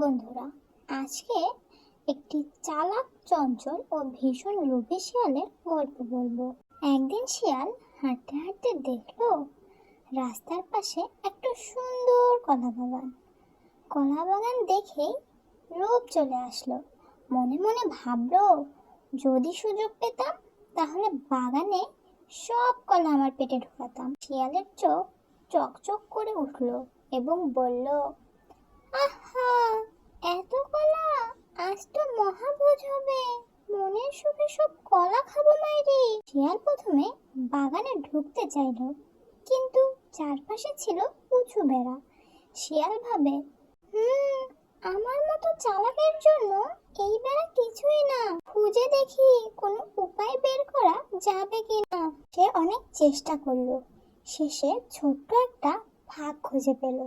বন্ধুরা, আজকে একটি চালাক, চঞ্চল ও ভীষণ লোভী শিয়ালের গল্প বলবো। একদিন শিয়াল হাঁটতে হাঁটতে দেখলো রাস্তার পাশে একটা সুন্দর কলা বাগান দেখেই লোভ চলে আসলো। মনে মনে ভাবলো, যদি সুযোগ পেতাম তাহলে বাগানে সব কলা আমার পেটে ঢোকাতাম। শিয়ালের চোখ চকচক করে উঠলো এবং বলল, আহা, এত কলা! আজ তো মহাভোজ হবে। মনের সুখে সব কলা খাবো মাইরি। শিয়াল প্রথমে বাগানে ঢুকতে চাইলো, কিন্তু চারপাশে ছিল উঁচু বেড়া। শিয়াল ভাবে, আমার মতো চালাকের জন্য এই বেড়া কিছুই না। খুঁজে দেখি কোনো উপায় বের করা যাবে কিনা। সে অনেক চেষ্টা করলো, শেষে ছোট্ট একটা ফাঁক খুঁজে পেল।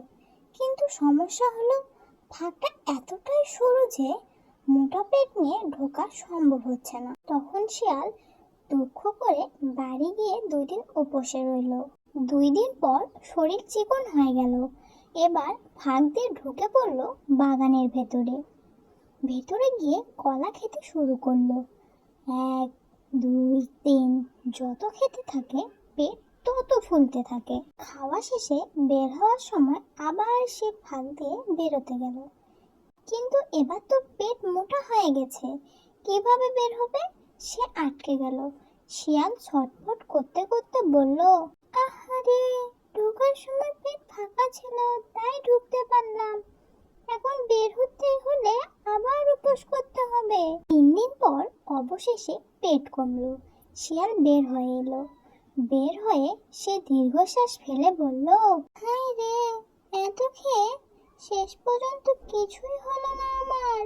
কিন্তু সমস্যা হলো, ফাঁকটা এতটাই সরু যে মোটা পেট নিয়ে ঢোকা সম্ভব হচ্ছে না। তখন শিয়াল দুঃখ করে বাড়ি গিয়ে 2 দিন উপসে রইল। 2 দিন পর শরীর চিকন হয়ে গেল। এবার ফাঁক দিয়ে ঢুকে পড়ল বাগানের ভেতরে গিয়ে কলা খেতে শুরু করলো। 1, 2, 3 যত খেতে থাকে পেট তত ফুলতে থাকে। খাওয়া শেষে বের হওয়ার সময় আবার সে ফাঁক দিয়ে বেরোতে গেল, কিন্তু এবার তো পেট মোটা হয়ে গেছে। কিভাবে বের হবে? সে আটকে গেল। শিয়াল ছটফট করতে করতে বলল, আহারে, ঢোকার সময় পেট ফাঁকা ছিল, তাই ঢুকতে পারলাম। এখন বের হতে হলে আবার উপোস করতে হবে। 3 দিন পর অবশেষে পেট কমলো। শিয়াল বের হয়ে এলো। বের হয়ে সে দীর্ঘশ্বাস ফেলে বলল, হায় রে, এত খেয়ে শেষ পর্যন্ত কিছুই হলো না আমার।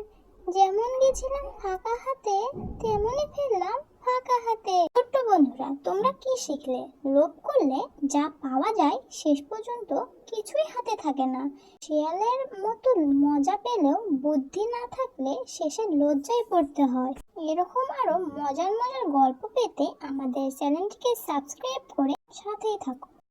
যেমন গেছিলাম ফাঁকা হাতে, তেমনই ফিরলাম ফাঁকা হাতে। ছোট্ট বন্ধুরা, তোমরা কি শিখলে? লোভ করলে যা পাওয়া যায় শেষ পর্যন্ত কিছুই হাতে থাকে না। শিয়ালের মতো মজা পেলেও বুদ্ধি না থাকলে শেষে লজ্জায় পড়তে হয়। এরকম আরো মজার মজার গল্প পেতে আমাদের চ্যানেলটিকে সাবস্ক্রাইব করে সাথেই থাকো।